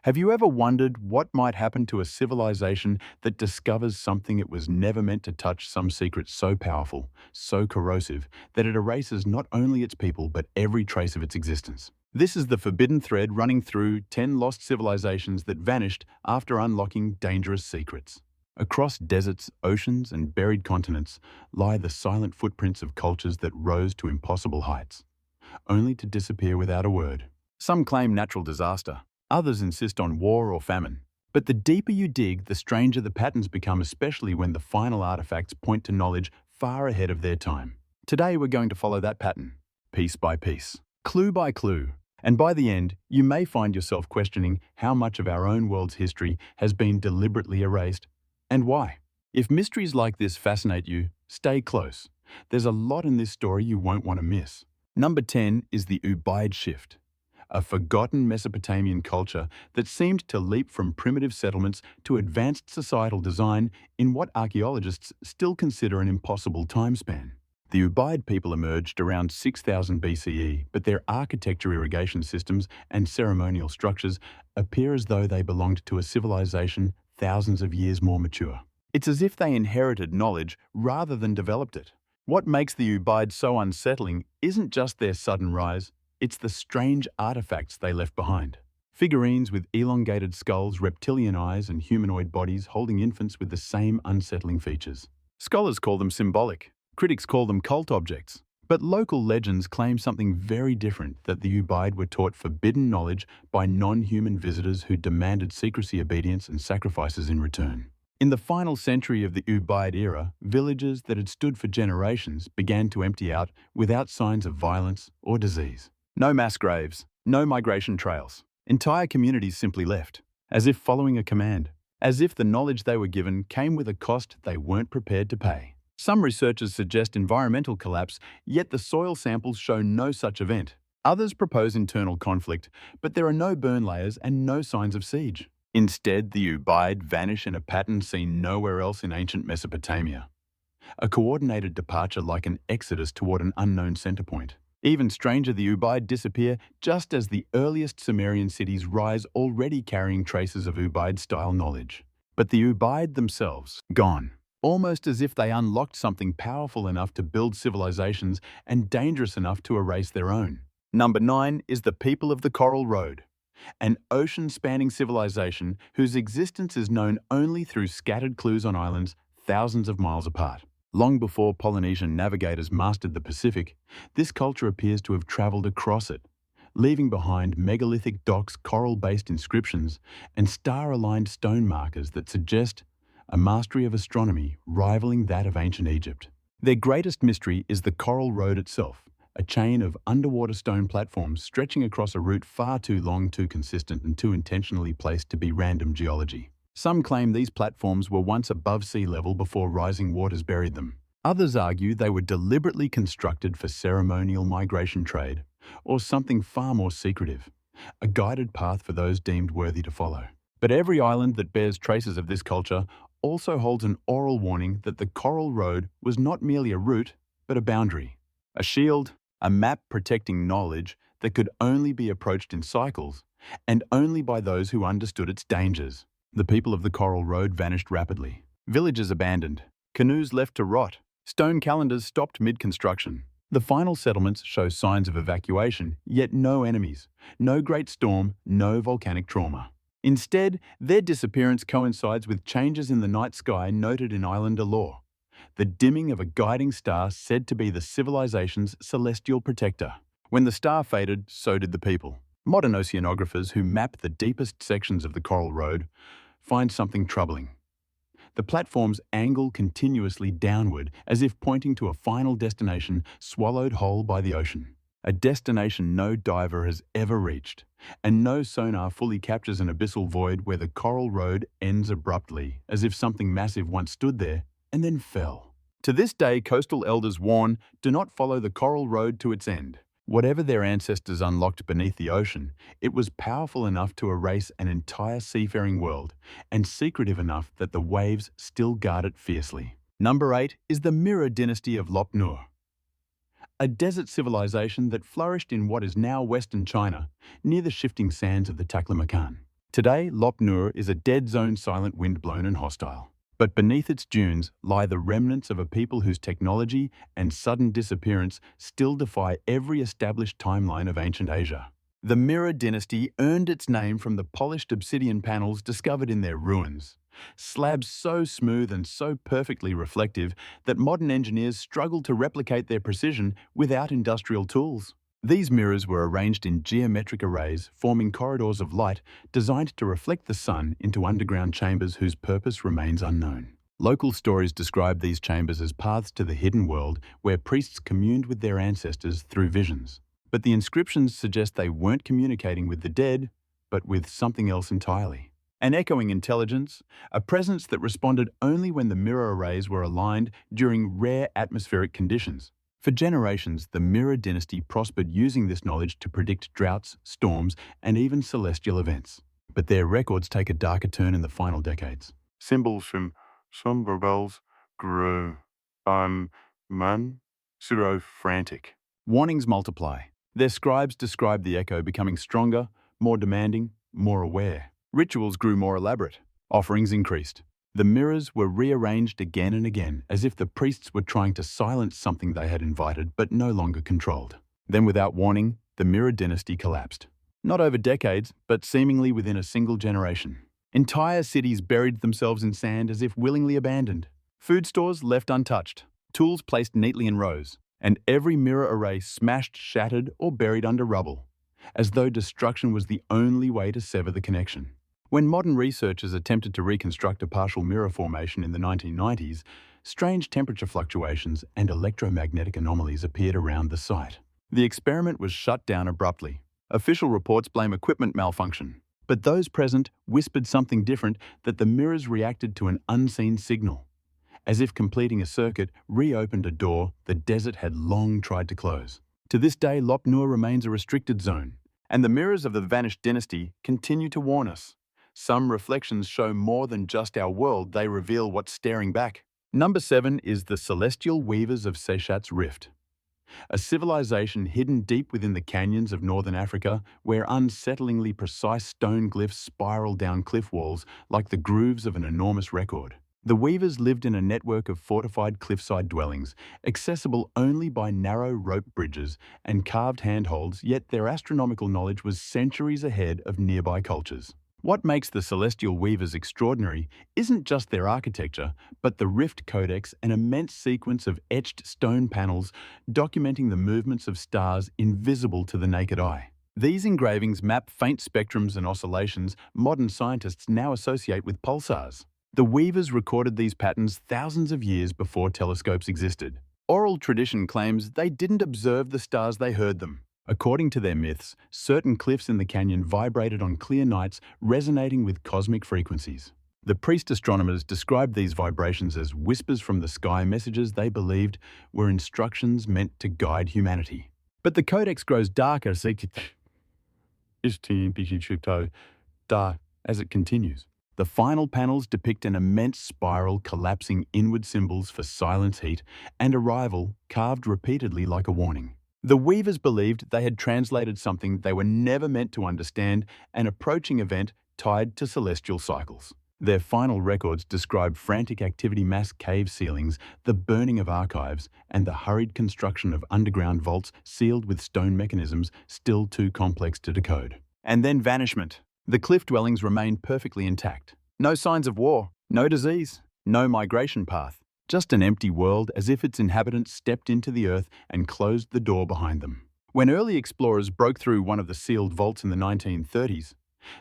Have you ever wondered what might happen to a civilization that discovers something it was never meant to touch, some secret so powerful, so corrosive, that it erases not only its people but every trace of its existence? This is the forbidden thread running through 10 lost civilizations that vanished after unlocking dangerous secrets. Across deserts, oceans, and buried continents lie the silent footprints of cultures that rose to impossible heights, only to disappear without a word. Some claim natural disaster. Others insist on war or famine. But the deeper you dig, the stranger the patterns become, especially when the final artifacts point to knowledge far ahead of their time. Today we're going to follow that pattern, piece by piece, clue by clue. And by the end, you may find yourself questioning how much of our own world's history has been deliberately erased, and why. If mysteries like this fascinate you, stay close. There's a lot in this story you won't want to miss. Number 10 is the Ubaid shift, a forgotten Mesopotamian culture that seemed to leap from primitive settlements to advanced societal design in what archaeologists still consider an impossible timespan. The Ubaid people emerged around 6000 BCE, but their architecture, irrigation systems, and ceremonial structures appear as though they belonged to a civilization thousands of years more mature. It's as if they inherited knowledge rather than developed it. What makes the Ubaid so unsettling isn't just their sudden rise, it's the strange artifacts they left behind. Figurines with elongated skulls, reptilian eyes, and humanoid bodies holding infants with the same unsettling features. Scholars call them symbolic. Critics call them cult objects. But local legends claim something very different, that the Ubaid were taught forbidden knowledge by non-human visitors who demanded secrecy, obedience, and sacrifices in return. In the final century of the Ubaid era, villages that had stood for generations began to empty out without signs of violence or disease. No mass graves, no migration trails. Entire communities simply left, as if following a command, as if the knowledge they were given came with a cost they weren't prepared to pay. Some researchers suggest environmental collapse, yet the soil samples show no such event. Others propose internal conflict, but there are no burn layers and no signs of siege. Instead, the Ubaid vanish in a pattern seen nowhere else in ancient Mesopotamia. A coordinated departure, like an exodus toward an unknown center point. Even stranger, the Ubaid disappear just as the earliest Sumerian cities rise, already carrying traces of Ubaid-style knowledge. But the Ubaid themselves, gone. Almost as if they unlocked something powerful enough to build civilizations and dangerous enough to erase their own. Number 9 is the people of the Coral Road, an ocean-spanning civilization whose existence is known only through scattered clues on islands thousands of miles apart. Long before Polynesian navigators mastered the Pacific, this culture appears to have traveled across it, leaving behind megalithic docks, coral-based inscriptions, and star-aligned stone markers that suggest a mastery of astronomy rivaling that of ancient Egypt. Their greatest mystery is the Coral Road itself, a chain of underwater stone platforms stretching across a route far too long, too consistent, and too intentionally placed to be random geology. Some claim these platforms were once above sea level before rising waters buried them. Others argue they were deliberately constructed for ceremonial migration trade, or something far more secretive, a guided path for those deemed worthy to follow. But every island that bears traces of this culture also holds an oral warning that the Coral Road was not merely a route, but a boundary, a shield, a map protecting knowledge that could only be approached in cycles, and only by those who understood its dangers. The people of the Coral Road vanished rapidly. Villages abandoned, canoes left to rot, stone calendars stopped mid-construction. The final settlements show signs of evacuation, yet no enemies, no great storm, no volcanic trauma. Instead, their disappearance coincides with changes in the night sky noted in islander lore, the dimming of a guiding star said to be the civilization's celestial protector. When the star faded, so did the people. Modern oceanographers who map the deepest sections of the Coral Road find something troubling. The platforms angle continuously downward, as if pointing to a final destination swallowed whole by the ocean. A destination no diver has ever reached, and no sonar fully captures an abyssal void where the Coral Road ends abruptly, as if something massive once stood there and then fell. To this day, coastal elders warn, do not follow the Coral Road to its end. Whatever their ancestors unlocked beneath the ocean, it was powerful enough to erase an entire seafaring world, and secretive enough that the waves still guard it fiercely. Number 8 is the Mirror Dynasty of Lop Nur, a desert civilization that flourished in what is now Western China, near the shifting sands of the Taklamakan. Today, Lop Nur is a dead zone, silent, wind-blown and hostile. But beneath its dunes lie the remnants of a people whose technology and sudden disappearance still defy every established timeline of ancient Asia. The Mirror dynasty earned its name from the polished obsidian panels discovered in their ruins. Slabs so smooth and so perfectly reflective that modern engineers struggle to replicate their precision without industrial tools. These mirrors were arranged in geometric arrays, forming corridors of light designed to reflect the sun into underground chambers whose purpose remains unknown. Local stories describe these chambers as paths to the hidden world where priests communed with their ancestors through visions. But the inscriptions suggest they weren't communicating with the dead, but with something else entirely. An echoing intelligence, a presence that responded only when the mirror arrays were aligned during rare atmospheric conditions. For generations, the Mirror dynasty prospered using this knowledge to predict droughts, storms, and even celestial events. But their records take a darker turn in the final decades. Symbols from some rebels grew. Man, pseudo frantic. Warnings multiply. Their scribes describe the echo becoming stronger, more demanding, more aware. Rituals grew more elaborate. Offerings increased. The mirrors were rearranged again and again, as if the priests were trying to silence something they had invited but no longer controlled. Then, without warning, the Mirror dynasty collapsed. Not over decades, but seemingly within a single generation. Entire cities buried themselves in sand as if willingly abandoned. Food stores left untouched. Tools placed neatly in rows. And every mirror array smashed, shattered, or buried under rubble, as though destruction was the only way to sever the connection. When modern researchers attempted to reconstruct a partial mirror formation in the 1990s, strange temperature fluctuations and electromagnetic anomalies appeared around the site. The experiment was shut down abruptly. Official reports blame equipment malfunction, but those present whispered something different, that the mirrors reacted to an unseen signal. As if completing a circuit reopened a door the desert had long tried to close. To this day, Lop Nur remains a restricted zone, and the mirrors of the Vanish dynasty continue to warn us. Some reflections show more than just our world, they reveal what's staring back. Number 7 is the Celestial Weavers of Sechat's Rift. A civilization hidden deep within the canyons of northern Africa, where unsettlingly precise stone glyphs spiral down cliff walls like the grooves of an enormous record. The weavers lived in a network of fortified cliffside dwellings, accessible only by narrow rope bridges and carved handholds, yet their astronomical knowledge was centuries ahead of nearby cultures. What makes the Celestial Weavers extraordinary isn't just their architecture, but the Rift Codex, an immense sequence of etched stone panels documenting the movements of stars invisible to the naked eye. These engravings map faint spectrums and oscillations modern scientists now associate with pulsars. The weavers recorded these patterns thousands of years before telescopes existed. Oral tradition claims they didn't observe the stars, they heard them. According to their myths, certain cliffs in the canyon vibrated on clear nights, resonating with cosmic frequencies. The priest astronomers described these vibrations as whispers from the sky, messages they believed were instructions meant to guide humanity. But the codex grows darker as it continues. The final panels depict an immense spiral collapsing inward, symbols for silence, heat, and arrival carved repeatedly like a warning. The weavers believed they had translated something they were never meant to understand, an approaching event tied to celestial cycles. Their final records describe frantic activity, mass cave ceilings, the burning of archives, and the hurried construction of underground vaults sealed with stone mechanisms still too complex to decode. And then vanishment. The cliff dwellings remained perfectly intact. No signs of war, no disease, no migration path. Just an empty world, as if its inhabitants stepped into the earth and closed the door behind them. When early explorers broke through one of the sealed vaults in the 1930s,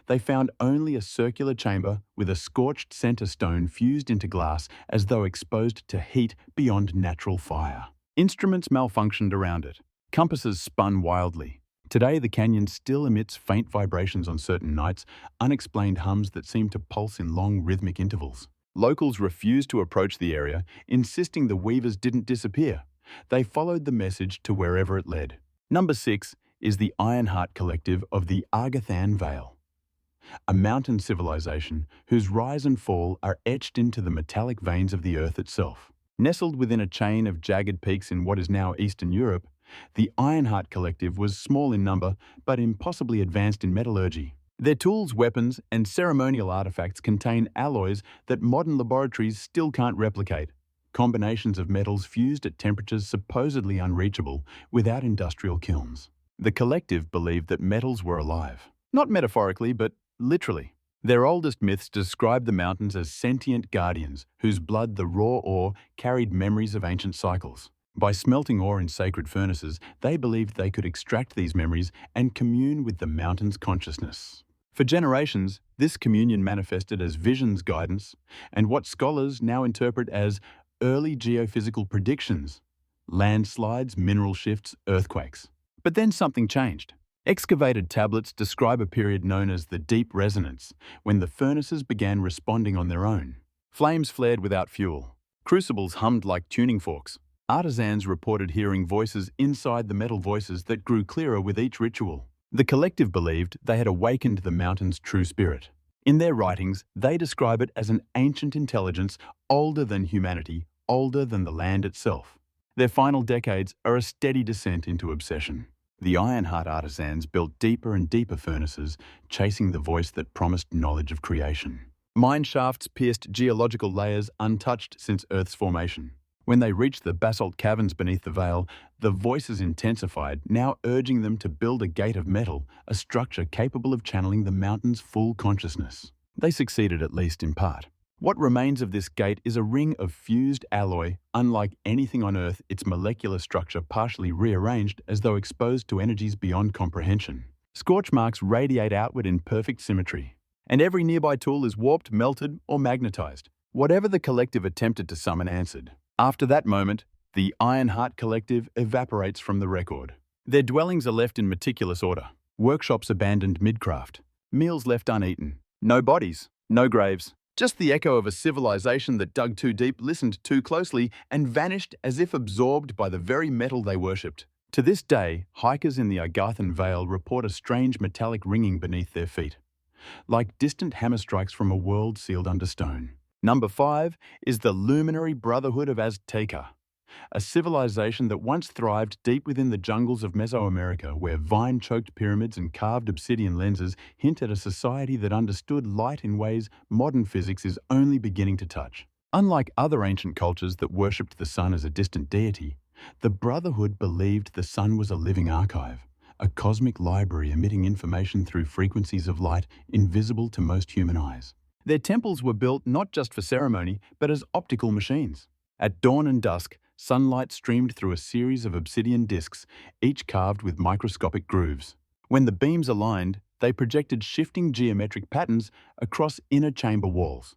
they found only a circular chamber with a scorched center stone fused into glass as though exposed to heat beyond natural fire. Instruments malfunctioned around it. Compasses spun wildly. Today, the canyon still emits faint vibrations on certain nights, unexplained hums that seem to pulse in long rhythmic intervals. Locals refused to approach the area, insisting the weavers didn't disappear. They followed the message to wherever it led. Number 6 is the Ironheart Collective of the Agathan Vale, a mountain civilization whose rise and fall are etched into the metallic veins of the earth itself. Nestled within a chain of jagged peaks in what is now Eastern Europe, the Ironheart Collective was small in number but impossibly advanced in metallurgy. Their tools, weapons, and ceremonial artifacts contain alloys that modern laboratories still can't replicate, combinations of metals fused at temperatures supposedly unreachable without industrial kilns. The collective believed that metals were alive, not metaphorically, but literally. Their oldest myths describe the mountains as sentient guardians whose blood, the raw ore, carried memories of ancient cycles. By smelting ore in sacred furnaces, they believed they could extract these memories and commune with the mountain's consciousness. For generations, this communion manifested as visions, guidance, and what scholars now interpret as early geophysical predictions: landslides, mineral shifts, earthquakes. But then something changed. Excavated tablets describe a period known as the Deep Resonance, when the furnaces began responding on their own. Flames flared without fuel. Crucibles hummed like tuning forks. Artisans reported hearing voices inside the metal voices that grew clearer with each ritual. The collective believed they had awakened the mountain's true spirit. In their writings, they describe it as an ancient intelligence older than humanity, older than the land itself. Their final decades are a steady descent into obsession. The Ironheart artisans built deeper and deeper furnaces, chasing the voice that promised knowledge of creation. Mine shafts pierced geological layers untouched since Earth's formation. When they reached the basalt caverns beneath the veil, the voices intensified, now urging them to build a gate of metal, a structure capable of channeling the mountain's full consciousness. They succeeded, at least in part. What remains of this gate is a ring of fused alloy. Unlike anything on Earth, its molecular structure partially rearranged as though exposed to energies beyond comprehension. Scorch marks radiate outward in perfect symmetry, and every nearby tool is warped, melted, or magnetized. Whatever the collective attempted to summon answered. After that moment, the Ironheart Collective evaporates from the record. Their dwellings are left in meticulous order, workshops abandoned mid-craft, meals left uneaten, no bodies, no graves, just the echo of a civilization that dug too deep, listened too closely, and vanished as if absorbed by the very metal they worshipped. To this day, hikers in the Agarthan Vale report a strange metallic ringing beneath their feet, like distant hammer strikes from a world sealed under stone. Number 5 is the Luminary Brotherhood of Azteca, a civilization that once thrived deep within the jungles of Mesoamerica, where vine-choked pyramids and carved obsidian lenses hint at a society that understood light in ways modern physics is only beginning to touch. Unlike other ancient cultures that worshipped the sun as a distant deity, the Brotherhood believed the sun was a living archive, a cosmic library emitting information through frequencies of light invisible to most human eyes. Their temples were built not just for ceremony, but as optical machines. At dawn and dusk, sunlight streamed through a series of obsidian discs, each carved with microscopic grooves. When the beams aligned, they projected shifting geometric patterns across inner chamber walls.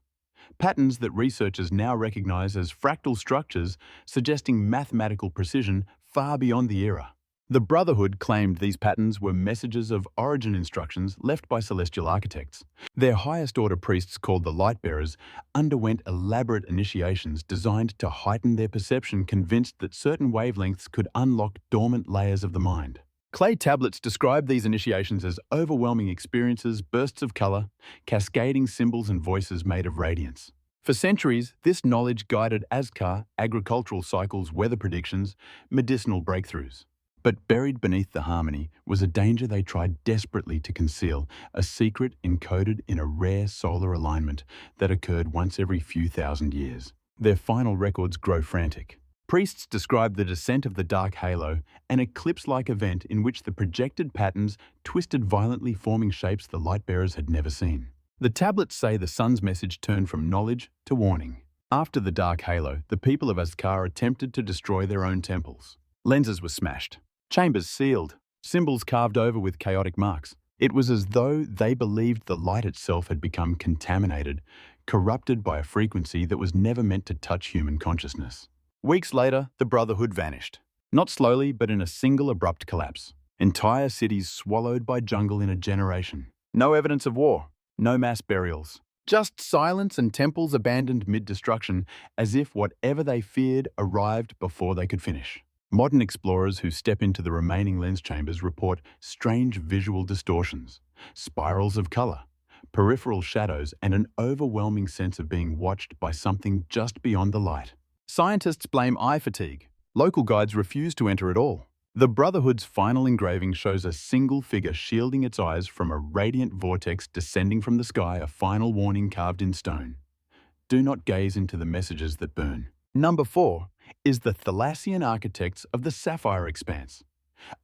Patterns that researchers now recognize as fractal structures, suggesting mathematical precision far beyond the era. The Brotherhood claimed these patterns were messages of origin instructions left by celestial architects. Their highest-order priests, called the Lightbearers, underwent elaborate initiations designed to heighten their perception, convinced that certain wavelengths could unlock dormant layers of the mind. Clay tablets describe these initiations as overwhelming experiences, bursts of color, cascading symbols and voices made of radiance. For centuries, this knowledge guided Azkar, agricultural cycles, weather predictions, medicinal breakthroughs. But buried beneath the harmony was a danger they tried desperately to conceal, a secret encoded in a rare solar alignment that occurred once every few thousand years. Their final records grow frantic. Priests describe the descent of the dark halo, an eclipse-like event in which the projected patterns twisted violently, forming shapes the Lightbearers had never seen. The tablets say the sun's message turned from knowledge to warning. After the dark halo, the people of Azkar attempted to destroy their own temples. Lenses were smashed. Chambers sealed, symbols carved over with chaotic marks. It was as though they believed the light itself had become contaminated, corrupted by a frequency that was never meant to touch human consciousness. Weeks later, the Brotherhood vanished. Not slowly, but in a single abrupt collapse. Entire cities swallowed by jungle in a generation. No evidence of war, no mass burials. Just silence and temples abandoned mid-destruction, as if whatever they feared arrived before they could finish. Modern explorers who step into the remaining lens chambers report strange visual distortions, spirals of color, peripheral shadows, and an overwhelming sense of being watched by something just beyond the light. Scientists blame eye fatigue. Local guides refuse to enter at all. The Brotherhood's final engraving shows a single figure shielding its eyes from a radiant vortex descending from the sky, a final warning carved in stone. Do not gaze into the messages that burn. Number 4 is the Thalassian architects of the Sapphire Expanse,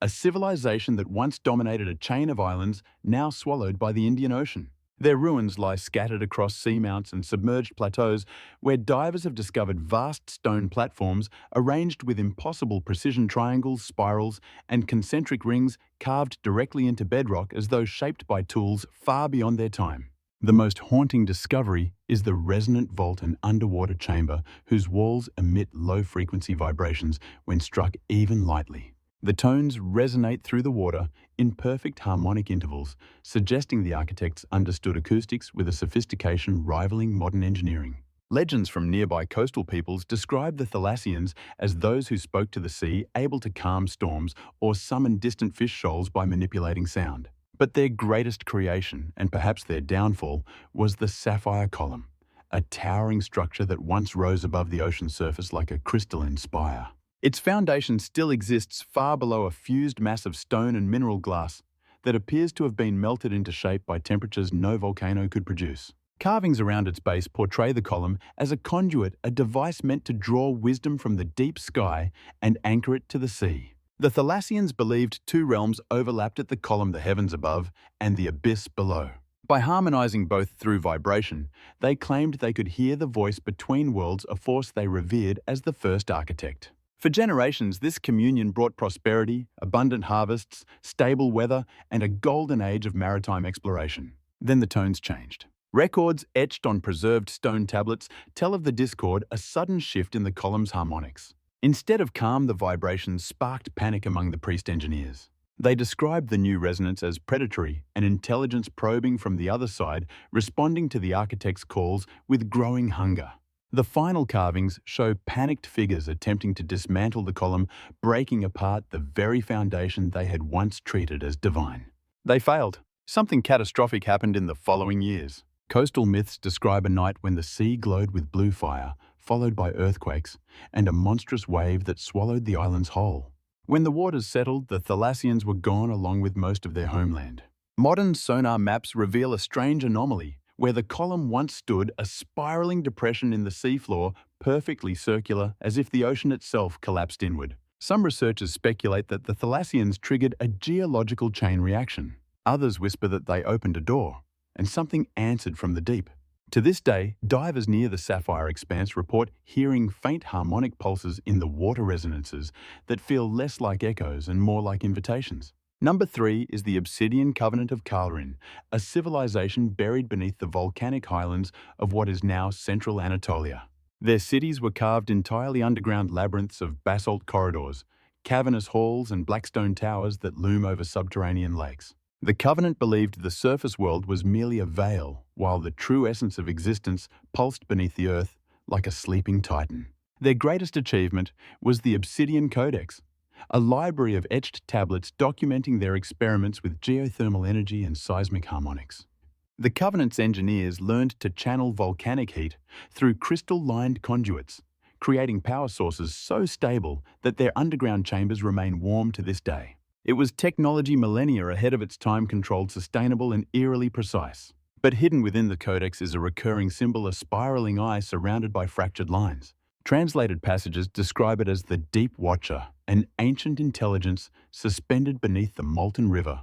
a civilization that once dominated a chain of islands now swallowed by the Indian Ocean. Their ruins lie scattered across seamounts and submerged plateaus where divers have discovered vast stone platforms arranged with impossible precision triangles, spirals, and concentric rings carved directly into bedrock as though shaped by tools far beyond their time. The most haunting discovery is the resonant vault and underwater chamber whose walls emit low-frequency vibrations when struck even lightly. The tones resonate through the water in perfect harmonic intervals, suggesting the architects understood acoustics with a sophistication rivaling modern engineering. Legends from nearby coastal peoples describe the Thalassians as those who spoke to the sea, able to calm storms or summon distant fish shoals by manipulating sound. But their greatest creation, and perhaps their downfall, was the Sapphire Column, a towering structure that once rose above the ocean surface like a crystalline spire. Its foundation still exists far below a fused mass of stone and mineral glass that appears to have been melted into shape by temperatures no volcano could produce. Carvings around its base portray the column as a conduit, a device meant to draw wisdom from the deep sky and anchor it to the sea. The Thalassians believed two realms overlapped at the column, the heavens above and the abyss below. By harmonizing both through vibration, they claimed they could hear the voice between worlds, a force they revered as the first architect. For generations, this communion brought prosperity, abundant harvests, stable weather, and a golden age of maritime exploration. Then the tones changed. Records etched on preserved stone tablets tell of the discord, a sudden shift in the column's harmonics. Instead of calm, the vibrations sparked panic among the priest engineers. They described the new resonance as predatory, an intelligence probing from the other side, responding to the architect's calls with growing hunger. The final carvings show panicked figures attempting to dismantle the column, breaking apart the very foundation they had once treated as divine. They failed. Something catastrophic happened in the following years. Coastal myths describe a night when the sea glowed with blue fire, followed by earthquakes, and a monstrous wave that swallowed the islands whole. When the waters settled, the Thalassians were gone along with most of their homeland. Modern sonar maps reveal a strange anomaly, where the column once stood, a spiraling depression in the seafloor, perfectly circular, as if the ocean itself collapsed inward. Some researchers speculate that the Thalassians triggered a geological chain reaction. Others whisper that they opened a door, and something answered from the deep. To this day, divers near the Sapphire Expanse report hearing faint harmonic pulses in the water resonances that feel less like echoes and more like invitations. Number 3 is the Obsidian Covenant of Kalrin, a civilization buried beneath the volcanic highlands of what is now central Anatolia. Their cities were carved entirely underground labyrinths of basalt corridors, cavernous halls and blackstone towers that loom over subterranean lakes. The Covenant believed the surface world was merely a veil, while the true essence of existence pulsed beneath the earth like a sleeping titan. Their greatest achievement was the Obsidian Codex, a library of etched tablets documenting their experiments with geothermal energy and seismic harmonics. The Covenant's engineers learned to channel volcanic heat through crystal-lined conduits, creating power sources so stable that their underground chambers remain warm to this day. It was technology millennia ahead of its time, controlled, sustainable, and eerily precise. But hidden within the codex is a recurring symbol, a spiraling eye surrounded by fractured lines. Translated passages describe it as the Deep Watcher, an ancient intelligence suspended beneath the molten river,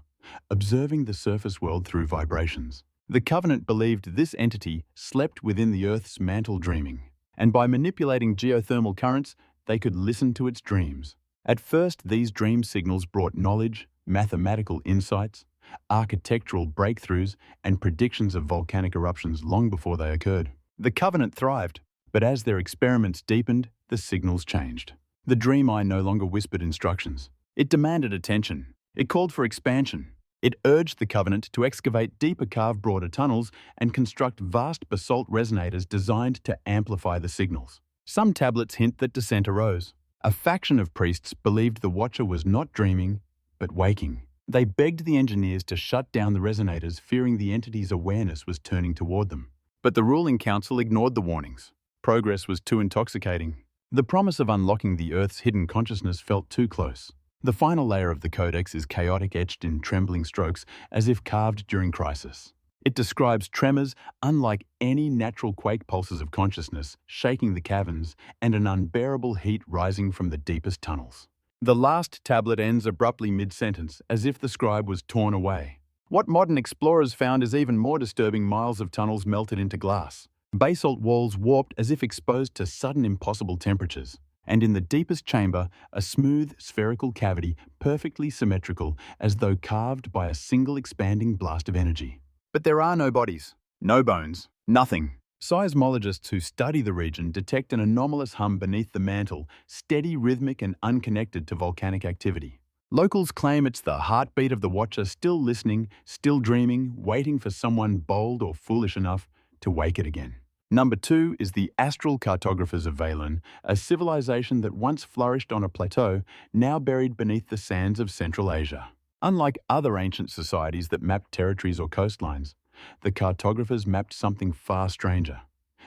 observing the surface world through vibrations. The Covenant believed this entity slept within the Earth's mantle, dreaming, and by manipulating geothermal currents, they could listen to its dreams. At first, these dream signals brought knowledge, mathematical insights, architectural breakthroughs, and predictions of volcanic eruptions long before they occurred. The Covenant thrived, but as their experiments deepened, the signals changed. The dream eye no longer whispered instructions. It demanded attention. It called for expansion. It urged the Covenant to excavate deeper, carve broader tunnels, and construct vast basalt resonators designed to amplify the signals. Some tablets hint that descent arose. A faction of priests believed the Watcher was not dreaming, but waking. They begged the engineers to shut down the resonators, fearing the entity's awareness was turning toward them. But the ruling council ignored the warnings. Progress was too intoxicating. The promise of unlocking the Earth's hidden consciousness felt too close. The final layer of the codex is chaotic, etched in trembling strokes as if carved during crisis. It describes tremors unlike any natural quake, pulses of consciousness shaking the caverns, and an unbearable heat rising from the deepest tunnels. The last tablet ends abruptly mid-sentence, as if the scribe was torn away. What modern explorers found is even more disturbing: miles of tunnels melted into glass. Basalt walls warped as if exposed to sudden impossible temperatures. And in the deepest chamber, a smooth, spherical cavity, perfectly symmetrical, as though carved by a single expanding blast of energy. But there are no bodies, no bones, nothing. Seismologists who study the region detect an anomalous hum beneath the mantle, steady, rhythmic, and unconnected to volcanic activity. Locals claim it's the heartbeat of the watcher, still listening, still dreaming, waiting for someone bold or foolish enough to wake it again. Number 2 is the astral cartographers of Veylun, a civilization that once flourished on a plateau, now buried beneath the sands of Central Asia. Unlike other ancient societies that mapped territories or coastlines, the cartographers mapped something far stranger: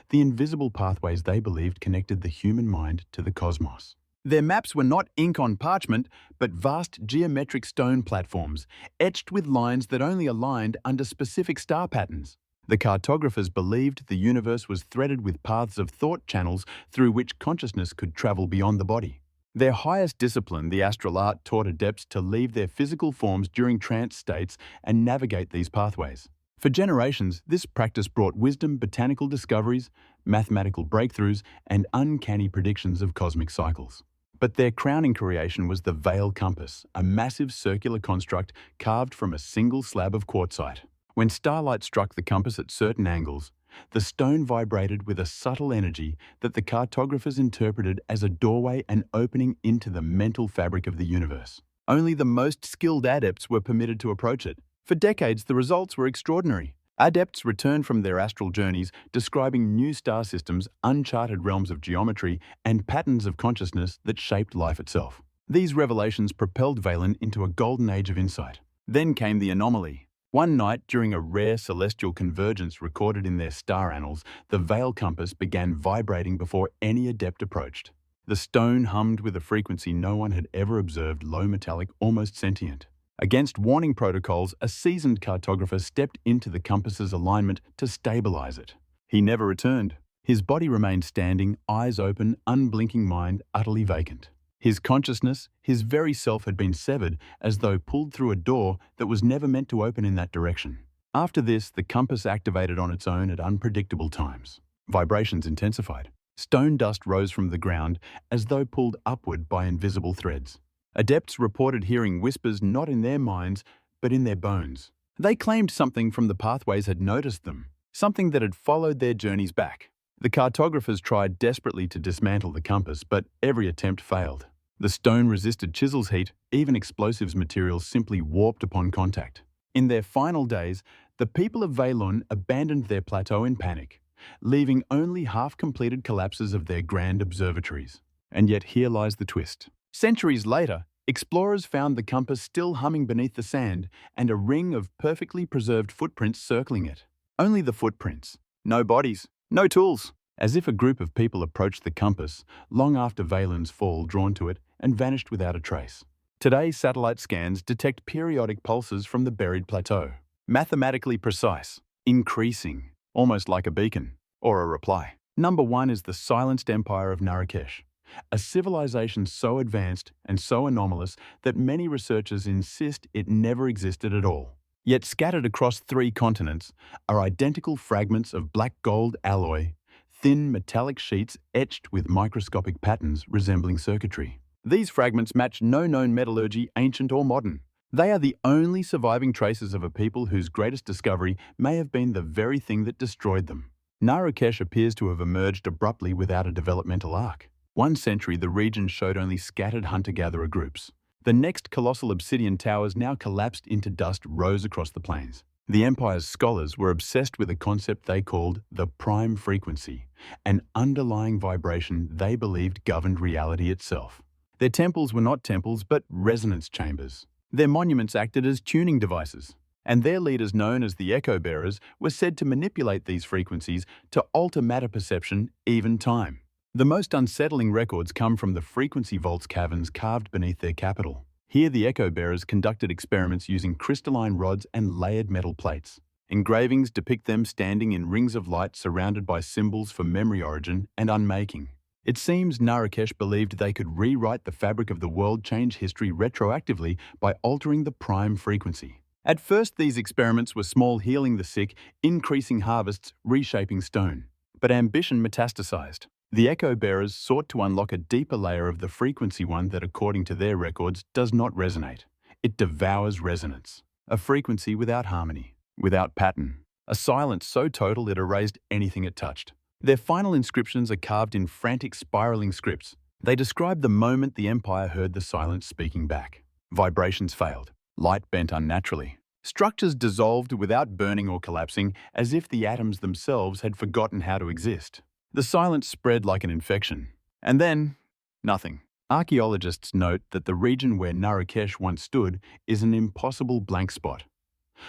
the invisible pathways they believed connected the human mind to the cosmos. Their maps were not ink on parchment, but vast geometric stone platforms, etched with lines that only aligned under specific star patterns. The cartographers believed the universe was threaded with paths of thought, channels through which consciousness could travel beyond the body. Their highest discipline, the astral art, taught adepts to leave their physical forms during trance states and navigate these pathways. For generations, this practice brought wisdom, botanical discoveries, mathematical breakthroughs, and uncanny predictions of cosmic cycles. But their crowning creation was the Veil compass, a massive circular construct carved from a single slab of quartzite. When starlight struck the compass at certain angles, the stone vibrated with a subtle energy that the cartographers interpreted as a doorway and opening into the mental fabric of the universe. Only the most skilled adepts were permitted to approach it. For decades, the results were extraordinary. Adepts returned from their astral journeys describing new star systems, uncharted realms of geometry, and patterns of consciousness that shaped life itself. These revelations propelled Veylun into a golden age of insight. Then came the anomaly. One night, during a rare celestial convergence recorded in their star annals, the Veil compass began vibrating before any adept approached. The stone hummed with a frequency no one had ever observed, low, metallic, almost sentient. Against warning protocols, a seasoned cartographer stepped into the compass's alignment to stabilize it. He never returned. His body remained standing, eyes open, unblinking, mind utterly vacant. His consciousness, his very self, had been severed, as though pulled through a door that was never meant to open in that direction. After this, the compass activated on its own at unpredictable times. Vibrations intensified. Stone dust rose from the ground as though pulled upward by invisible threads. Adepts reported hearing whispers not in their minds, but in their bones. They claimed something from the pathways had noticed them, something that had followed their journeys back. The cartographers tried desperately to dismantle the compass, but every attempt failed. The stone resisted chisel's heat, even explosives materials simply warped upon contact. In their final days, the people of Veylun abandoned their plateau in panic, leaving only half-completed collapses of their grand observatories. And yet here lies the twist. Centuries later, explorers found the compass still humming beneath the sand and a ring of perfectly preserved footprints circling it. Only the footprints. No bodies, no tools. As if a group of people approached the compass long after Veylun's fall, drawn to it, and vanished without a trace. Today, satellite scans detect periodic pulses from the buried plateau. Mathematically precise, increasing, almost like a beacon, or a reply. Number 1 is the silenced empire of Naru'Kesh, a civilization so advanced and so anomalous that many researchers insist it never existed at all. Yet scattered across 3 continents are identical fragments of black gold alloy, thin metallic sheets etched with microscopic patterns resembling circuitry. These fragments match no known metallurgy, ancient or modern. They are the only surviving traces of a people whose greatest discovery may have been the very thing that destroyed them. Naru'Kesh appears to have emerged abruptly without a developmental arc. One century, the region showed only scattered hunter-gatherer groups. The next, colossal obsidian towers, now collapsed into dust, rose across the plains. The empire's scholars were obsessed with a concept they called the prime frequency, an underlying vibration they believed governed reality itself. Their temples were not temples, but resonance chambers. Their monuments acted as tuning devices, and their leaders, known as the echo-bearers, were said to manipulate these frequencies to alter matter perception, even time. The most unsettling records come from the frequency vaults caverns carved beneath their capital. Here, the echo bearers conducted experiments using crystalline rods and layered metal plates. Engravings depict them standing in rings of light surrounded by symbols for memory origin and unmaking. It seems Naru'Kesh believed they could rewrite the fabric of the world, change history retroactively by altering the prime frequency. At first, these experiments were small, healing the sick, increasing harvests, reshaping stone. But ambition metastasized. The echo bearers sought to unlock a deeper layer of the frequency, one that, according to their records, does not resonate. It devours resonance. A frequency without harmony, without pattern. A silence so total it erased anything it touched. Their final inscriptions are carved in frantic, spiraling scripts. They describe the moment the Empire heard the silence speaking back. Vibrations failed. Light bent unnaturally. Structures dissolved without burning or collapsing, as if the atoms themselves had forgotten how to exist. The silence spread like an infection. And then, nothing. Archaeologists note that the region where Naru'Kesh once stood is an impossible blank spot.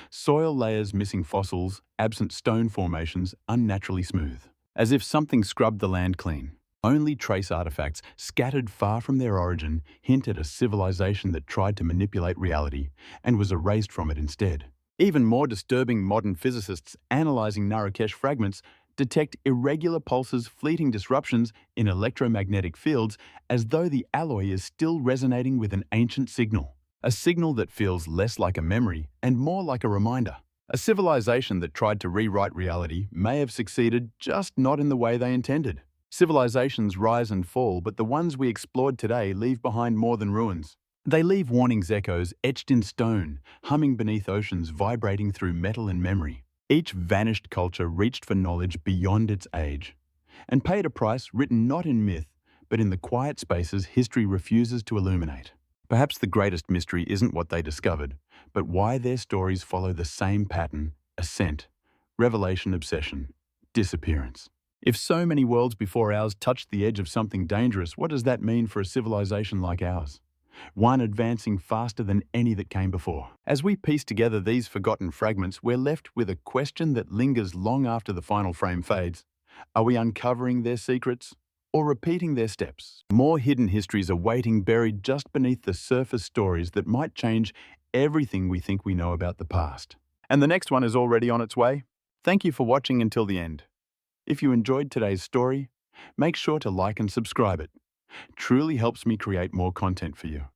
Soil layers missing fossils, absent stone formations, unnaturally smooth. As if something scrubbed the land clean. Only trace artifacts, scattered far from their origin, hint at a civilization that tried to manipulate reality and was erased from it instead. Even more disturbing, modern physicists analyzing Naru'Kesh fragments detect irregular pulses, fleeting disruptions in electromagnetic fields, as though the alloy is still resonating with an ancient signal. A signal that feels less like a memory and more like a reminder. A civilization that tried to rewrite reality may have succeeded, just not in the way they intended. Civilizations rise and fall, but the ones we explored today leave behind more than ruins. They leave warnings, echoes etched in stone, humming beneath oceans, vibrating through metal and memory. Each vanished culture reached for knowledge beyond its age, and paid a price written not in myth, but in the quiet spaces history refuses to illuminate. Perhaps the greatest mystery isn't what they discovered, but why their stories follow the same pattern: ascent, revelation, obsession, disappearance. If so many worlds before ours touched the edge of something dangerous, what does that mean for a civilization like ours? One advancing faster than any that came before. As we piece together these forgotten fragments, we're left with a question that lingers long after the final frame fades. Are we uncovering their secrets or repeating their steps? More hidden histories are waiting, buried just beneath the surface stories that might change everything we think we know about the past. And the next one is already on its way. Thank you for watching until the end. If you enjoyed today's story, make sure to like and subscribe it. Truly helps me create more content for you.